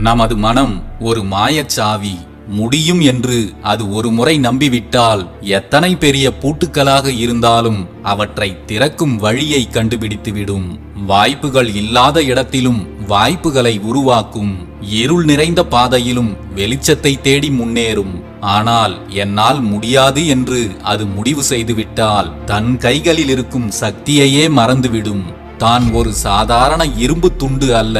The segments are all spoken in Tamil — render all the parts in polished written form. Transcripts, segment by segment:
நமது மனம் ஒரு மாயச்சாவி. முடியும் என்று அது ஒரு முறை நம்பிவிட்டால் எத்தனை பெரிய பூட்டுக்களாக இருந்தாலும் அவற்றை திறக்கும் வழியை கண்டுபிடித்துவிடும். வாய்ப்புகள் இல்லாத இடத்திலும் வாய்ப்புகளை உருவாக்கும். இருள் நிறைந்த பாதையிலும் வெளிச்சத்தை தேடி முன்னேறும். ஆனால் என்னால் முடியாது என்று அது முடிவு செய்துவிட்டால் தன் கைகளில் இருக்கும் சக்தியையே மறந்துவிடும். தான் ஒரு சாதாரண இரும்பு துண்டு அல்ல,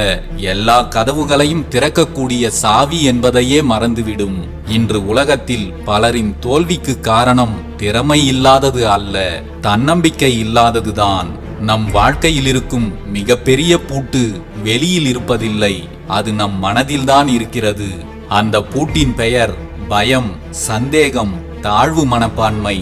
எல்லா கதவுகளையும் திறக்கக்கூடிய சாவி என்பதையே மறந்துவிடும். இன்று உலகத்தில் பலரின் தோல்விக்கு காரணம் திறமை இல்லாதது அல்ல, தன்னம்பிக்கை இல்லாததுதான். நம் வாழ்க்கையில் இருக்கும் மிகப்பெரிய பூட்டு வெளியில் இருப்பதில்லை, அது நம் மனதில்தான் இருக்கிறது. அந்த பூட்டின் பெயர் பயம், சந்தேகம், தாழ்வு மனப்பான்மை.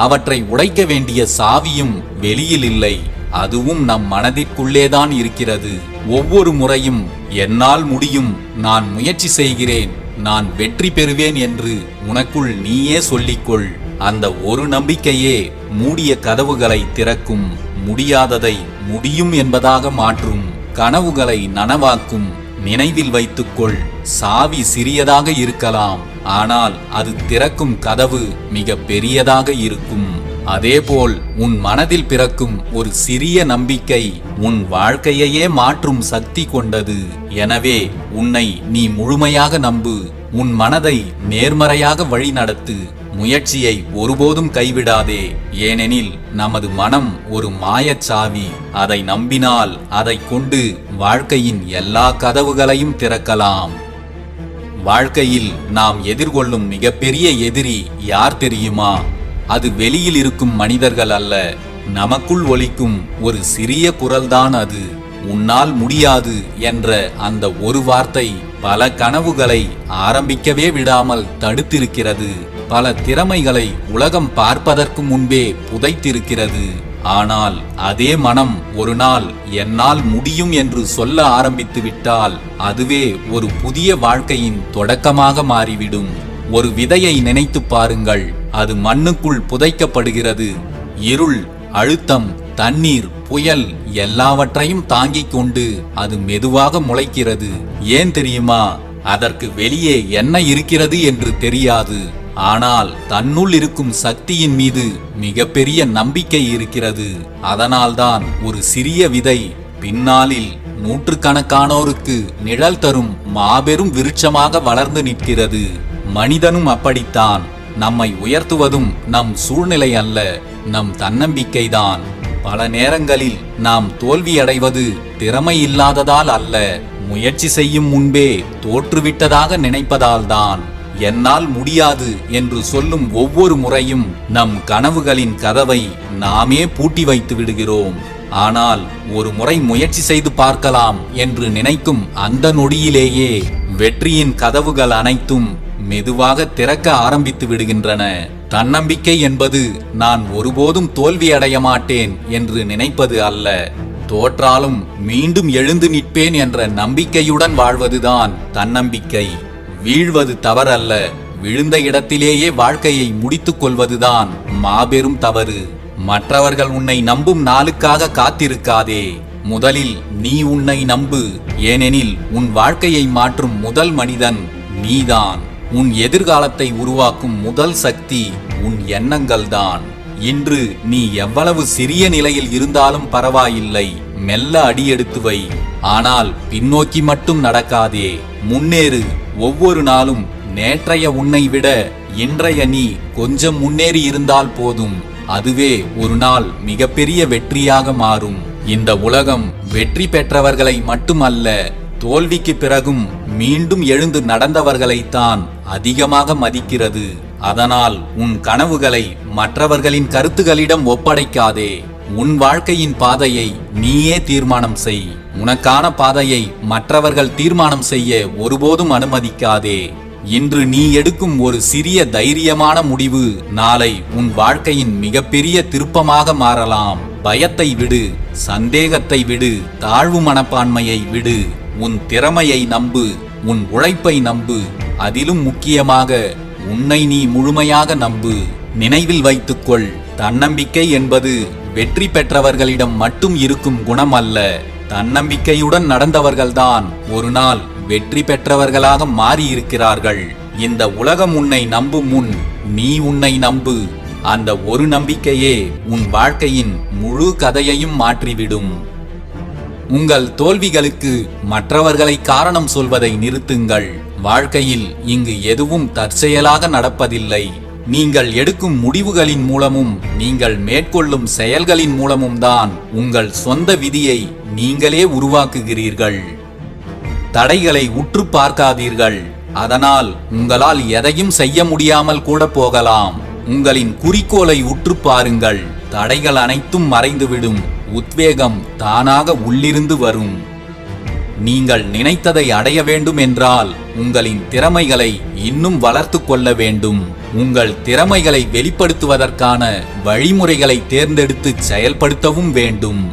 அவற்றை உடைக்க வேண்டிய சாவியும் வெளியில் இல்லை, அதுவும் நம் மனதிற்குள்ளேதான் இருக்கிறது. ஒவ்வொரு முறையும் என்னால் முடியும், நான் முயற்சி செய்கிறேன், நான் வெற்றி பெறுவேன் என்று உனக்குள் நீயே சொல்லிக்கொள். அந்த ஒரு நம்பிக்கையே மூடிய கதவுகளை திறக்கும், முடியாததை முடியும் என்பதாக மாற்றும், கனவுகளை நனவாக்கும். நினைவில் வைத்துக்கொள், சாவி சிறியதாக இருக்கலாம், ஆனால் அது திறக்கும் கதவு மிக பெரியதாக இருக்கும். அதேபோல் உன் மனதில் பிறக்கும் ஒரு சிறிய நம்பிக்கை உன் வாழ்க்கையையே மாற்றும் சக்தி கொண்டது. எனவே உன்னை நீ முழுமையாக நம்பு, உன் மனதை நேர்மறையாக வழிநடத்து. முயற்சியை ஒருபோதும் கைவிடாதே, ஏனெனில் நமது மனம் ஒரு மாயச்சாவி. அதை நம்பினால் அதை கொண்டு வாழ்க்கையின் எல்லா கதவுகளையும் திறக்கலாம். வாழ்க்கையில் நாம் எதிர்கொள்ளும் மிகப்பெரிய எதிரி யார் தெரியுமா? அது வெளியில் இருக்கும் மனிதர்கள் அல்ல, நமக்குள் ஒலிக்கும் ஒரு சிறிய குரல்தான் அது. உன்னால் முடியாது என்ற அந்த ஒரு வார்த்தை பல கனவுகளை ஆரம்பிக்கவே விடாமல் தடுத்திருக்கிறது. பல திறமைகளை உலகம் பார்ப்பதற்கு முன்பே புதைத்திருக்கிறது. ஆனால் அதே மனம் ஒரு நாள் என்னால் முடியும் என்று சொல்ல ஆரம்பித்து விட்டால் அதுவே ஒரு புதிய வாழ்க்கையின் தொடக்கமாக மாறிவிடும். ஒரு விதையை நினைத்து பாருங்கள், அது மண்ணுக்குள் புதைக்கப்படுகிறது. இருள், அழுத்தம், தண்ணீர், புயல் எல்லாவற்றையும் தாங்கிக் கொண்டு அது மெதுவாக முளைக்கிறது. ஏன் தெரியுமா? அதற்கு வெளியே என்ன இருக்கிறது என்று தெரியாது. ஆனால் தன்னுள் இருக்கும் சக்தியின் மீது மிகப்பெரிய நம்பிக்கை இருக்கிறது. அதனால்தான் ஒரு சிறிய விதை பின்னாளில் நூற்றுக்கணக்கானோருக்கு நிழல் தரும் மாபெரும் விருட்சமாக வளர்ந்து நிற்கிறது. மனிதனும் அப்படித்தான். நம்மை உயர்த்துவதும் நம் சூழ்நிலை அல்ல, நம் தன்னம்பிக்கைதான். பல நேரங்களில் நாம் தோல்வியடைவது திறமை இல்லாததால் அல்ல, முயற்சி செய்யும் முன்பே தோற்றுவிட்டதாக நினைப்பதால்தான். என்னால் முடியாது என்று சொல்லும் ஒவ்வொரு முறையும் நம் கனவுகளின் கதவை நாமே பூட்டி வைத்து விடுகிறோம். ஆனால் ஒரு முறை முயற்சி செய்து பார்க்கலாம் என்று நினைக்கும் அந்த நொடியிலேயே வெற்றியின் கதவுகள் அனைத்தும் மெதுவாக திறக்க ஆரம்பித்து விடுகின்றன. தன்னம்பிக்கை என்பது நான் ஒருபோதும் தோல்வி அடைய மாட்டேன் என்று நினைப்பது அல்ல, தோற்றாலும் மீண்டும் எழுந்து நிற்பேன் என்ற நம்பிக்கையுடன் வாழ்வதுதான் தன்னம்பிக்கை. வீழ்வது தவறல்ல, விழுந்த இடத்திலேயே வாழ்க்கையை முடித்துக் கொள்வதுதான் மாபெரும் தவறு. மற்றவர்கள் உன்னை நம்பும் நாளுக்காக காத்திருக்காதே, முதலில் நீ உன்னை நம்பு. ஏனெனில் உன் வாழ்க்கையை மாற்றும் முதல் மனிதன் நீதான். உன் எதிர்காலத்தை உருவாக்கும் முதல் சக்தி உன் எண்ணங்கள்தான். இன்று நீ எவ்வளவு சிறிய நிலையில் இருந்தாலும் பரவாயில்லை, மெல்ல அடியெடுத்து வை. ஆனால் பின்னோக்கி மட்டும் நடக்காதே, முன்னேறு. ஒவ்வொரு நாளும் நேற்றைய உன்னை விட இன்றைய நீ கொஞ்சம் முன்னேறி இருந்தால் போதும், அதுவே ஒரு நாள் மிகப்பெரிய வெற்றியாக மாறும். இந்த உலகம் வெற்றி பெற்றவர்களை மட்டுமல்ல, தோல்விக்கு பிறகும் மீண்டும் எழுந்து நடந்தவர்களைத்தான் அதிகமாக மதிக்கிறது. அதனால் உன் கனவுகளை மற்றவர்களின் கருத்துகளிடம் ஒப்படைக்காதே. உன் வாழ்க்கையின் பாதையை நீயே தீர்மானம் செய். உனக்கான பாதையை மற்றவர்கள் தீர்மானம் செய்ய ஒருபோதும் அனுமதிக்காதே. இன்று நீ எடுக்கும் ஒரு சிறிய தைரியமான முடிவு நாளை உன் வாழ்க்கையின் மிகப்பெரிய திருப்பமாக மாறலாம். பயத்தை விடு, சந்தேகத்தை விடு, தாழ்வு மனப்பான்மையை விடு. உன் திறமையை நம்பு, உன் உழைப்பை நம்பு. அதிலும் முக்கியமாக உன்னை நீ முழுமையாக நம்பு. நினைவில் வைத்துக்கொள், தன்னம்பிக்கை என்பது வெற்றி பெற்றவர்களிடம் மட்டும் இருக்கும் குணம் அல்ல. தன்னம்பிக்கையுடன் நடந்தவர்கள்தான் ஒரு நாள் வெற்றி பெற்றவர்களாக மாறியிருக்கிறார்கள். இந்த உலகம் உன்னை நம்பும் முன் நீ உன்னை நம்பு. அந்த ஒரு நம்பிக்கையே உன் வாழ்க்கையின் முழு கதையையும் மாற்றிவிடும். உங்கள் தோல்விகளுக்கு மற்றவர்களை காரணம் சொல்வதை நிறுத்துங்கள். வாழ்க்கையில் இங்கு எதுவும் தற்செயலாக நடப்பதில்லை. நீங்கள் எடுக்கும் முடிவுகளின் மூலமும் நீங்கள் மேற்கொள்ளும் செயல்களின் மூலமும் தான் உங்கள் சொந்த விதியை நீங்களே உருவாக்குகிறீர்கள். தடைகளை உற்று பார்க்காதீர்கள். அதனால் உங்களால் எதையும் செய்ய முடியாமல் கூட போகலாம். உங்களின் குறிக்கோளை உற்று பாருங்கள். தடைகள் அனைத்தும் மறைந்துவிடும். உத்வேகம் தானாக உள்ளிருந்து வரும். நீங்கள் நினைத்ததை அடைய வேண்டும் என்றால் உங்களின் திறமைகளை இன்னும் வளர்த்து கொள்ள வேண்டும். உங்கள் திறமைகளை வெளிப்படுத்துவதற்கான வழிமுறைகளை தேர்ந்தெடுத்து செயல்படுத்தவும் வேண்டும்.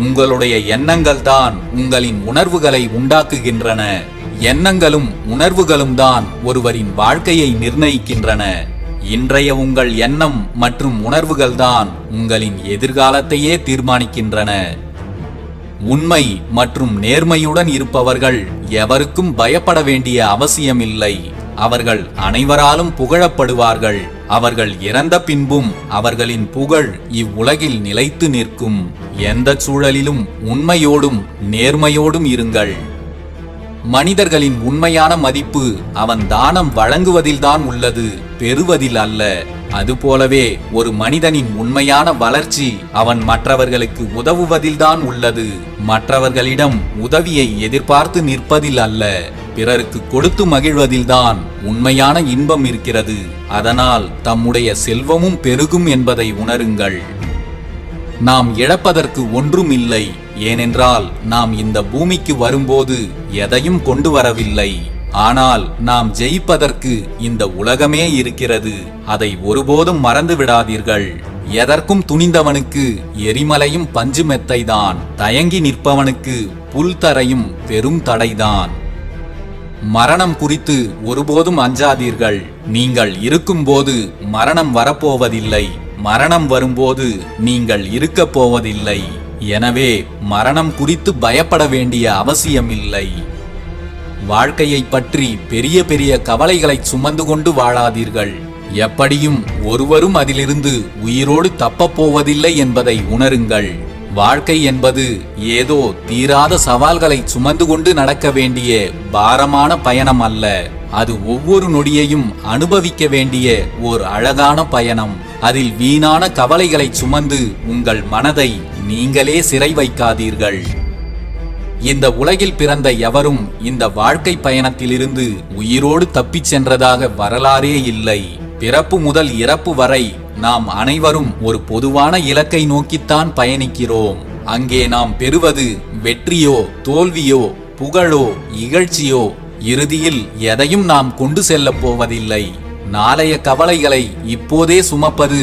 உங்களுடைய எண்ணங்கள் தான் உங்களின் உணர்வுகளை உண்டாக்குகின்றன. எண்ணங்களும் உணர்வுகளும் தான் ஒருவரின் வாழ்க்கையை நிர்ணயிக்கின்றன. இன்றைய உங்கள் எண்ணம் மற்றும் உணர்வுகள்தான் உங்களின் எதிர்காலத்தையே தீர்மானிக்கின்றன. உண்மை மற்றும் நேர்மையுடன் இருப்பவர்கள் எவருக்கும் பயப்பட வேண்டிய அவசியமில்லை. அவர்கள் அனைவராலும் புகழப்படுவார்கள். அவர்கள் இறந்த பின்பும் அவர்களின் புகழ் இவ்வுலகில் நிலைத்து நிற்கும். எந்த சூழலிலும் உண்மையோடும் நேர்மையோடும் இருங்கள். மனிதர்களின் உண்மையான மதிப்பு அவன் தானம் வழங்குவதில்தான் உள்ளது, பெறுவதில் அல்ல. அதுபோலவே ஒரு மனிதனின் உண்மையான வளர்ச்சி அவன் மற்றவர்களுக்கு உதவுவதில்தான் உள்ளது, மற்றவர்களிடம் உதவியை எதிர்பார்த்து நிற்பதில் அல்ல. பிறருக்கு கொடுத்து மகிழ்வதில்தான் உண்மையான இன்பம் இருக்கிறது. அதனால் தம்முடைய செல்வமும் பெருகும் என்பதை உணருங்கள். நாம் இழப்பதற்கு ஒன்றும் இல்லை. ஏனென்றால் நாம் இந்த பூமிக்கு வரும்போது எதையும் கொண்டு வரவில்லை. ஆனால் நாம் ஜெயிப்பதற்கு இந்த உலகமே இருக்கிறது. அதை ஒருபோதும் மறந்து விடாதீர்கள். எதற்கும் துணிந்தவனுக்கு எரிமலையும் பஞ்சு மெத்தைதான். தயங்கி நிற்பவனுக்கு புல்தரையும் பெரும் தடைதான். மரணம் குறித்து ஒருபோதும் அஞ்சாதீர்கள். நீங்கள் இருக்கும்போது மரணம் வரப்போவதில்லை. மரணம் வரும்போது நீங்கள் இருக்கப் போவதில்லை. எனவே மரணம் குறித்து பயப்பட வேண்டிய அவசியமில்லை. வாழ்க்கையை பற்றி பெரிய பெரிய கவலைகளை சுமந்து கொண்டு வாழாதீர்கள். எப்படியும் ஒருவரும் அதிலிருந்து உயிரோடு தப்பப் போவதில்லை என்பதை உணருங்கள். வாழ்க்கை என்பது ஏதோ தீராத சவால்களை சுமந்து கொண்டு நடக்க வேண்டிய பாரமான பயணம் அல்ல. அது ஒவ்வொரு நொடியையும் அனுபவிக்க வேண்டிய ஓர் அழகான பயணம். அதில் வீணான கவலைகளை சுமந்து உங்கள் மனதை நீங்களே சிறை வைக்காதீர்கள். இந்த உலகில் பிறந்த எவரும் இந்த வாழ்க்கை பயணத்திலிருந்து உயிரோடு தப்பிச் சென்றதாக வரலாறே இல்லை. பிறப்பு முதல் இறப்பு வரை நாம் அனைவரும் ஒரு பொதுவான இலக்கை நோக்கித்தான் பயணிக்கிறோம். அங்கே நாம் பெறுவது வெற்றியோ தோல்வியோ புகழோ இகழ்ச்சியோ, இறுதியில் எதையும் நாம் கொண்டு செல்லப் போவதில்லை. நாளைய கவலைகளை இப்போதே சுமப்பது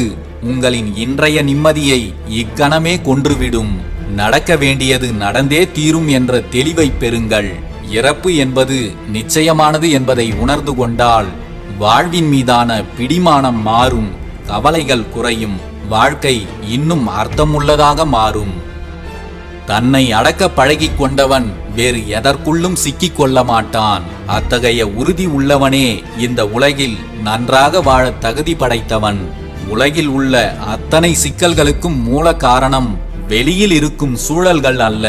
உங்களின் இன்றைய நிம்மதியை இக்கணமே கொன்றுவிடும். நடக்க வேண்டியது நடந்தே தீரும் என்ற தெளிவை பெறுங்கள். இறப்பு என்பது நிச்சயமானது என்பதை உணர்ந்து கொண்டால் வாழ்வின் மீதான பிடிமானம் மாறும், கவலைகள் குறையும், வாழ்க்கை இன்னும் அர்த்தமுள்ளதாக மாறும். தன்னை அடக்க பழகிக் கொண்டவன் வேறு எதற்குள்ளும் சிக்கிக் கொள்ள மாட்டான். அத்தகைய உறுதி உள்ளவனே இந்த உலகில் நன்றாக வாழ தகுதி படைத்தவன். உலகில் உள்ள அத்தனை சிக்கல்களுக்கும் மூல காரணம் வெளியில் இருக்கும் சூழல்கள் அல்ல,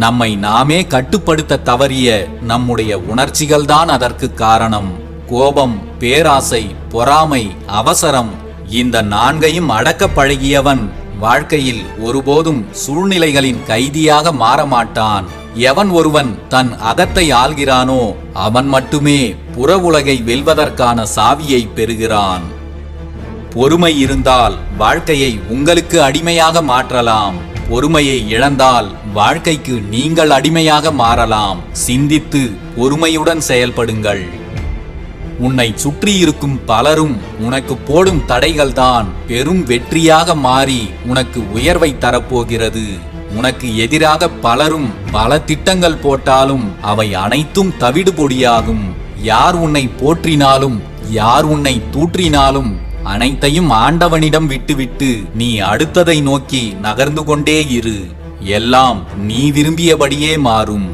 நம்மை நாமே கட்டுப்படுத்த தவறிய நம்முடைய உணர்ச்சிகள்தான் அதற்கு காரணம். கோபம், பேராசை, பொறாமை, அவசரம், இந்த நான்கையும் அடக்க பழகியவன் வாழ்க்கையில் ஒருபோதும் சூழ்நிலைகளின் கைதியாக மாறமாட்டான். எவன் ஒருவன் தன் அகத்தை ஆள்கிறானோ அவன் மட்டுமே புற உலகை வெல்வதற்கான சாவியை பெறுகிறான். பொறுமை இருந்தால் வாழ்க்கையை உங்களுக்கு அடிமையாக மாற்றலாம். பொறுமையை இழந்தால் வாழ்க்கைக்கு நீங்கள் அடிமையாக மாறலாம். சிந்தித்து பொறுமையுடன் செயல்படுங்கள். உன்னை சுற்றி இருக்கும் பலரும் உனக்கு போடும் தடைகள்தான் பெரும் வெற்றியாக மாறி உனக்கு உயர்வை தரப்போகிறது. உனக்கு எதிராக பலரும் பல திட்டங்கள் போட்டாலும் அவை அனைத்தும் தவிடு பொடியாகும். யார் உன்னை போற்றினாலும் யார் உன்னை தூற்றினாலும் அனைத்தையும் ஆண்டவனிடம் விட்டுவிட்டு நீ அடுத்ததை நோக்கி நகர்ந்து கொண்டே இரு. எல்லாம் நீ விரும்பியபடியே மாறும்.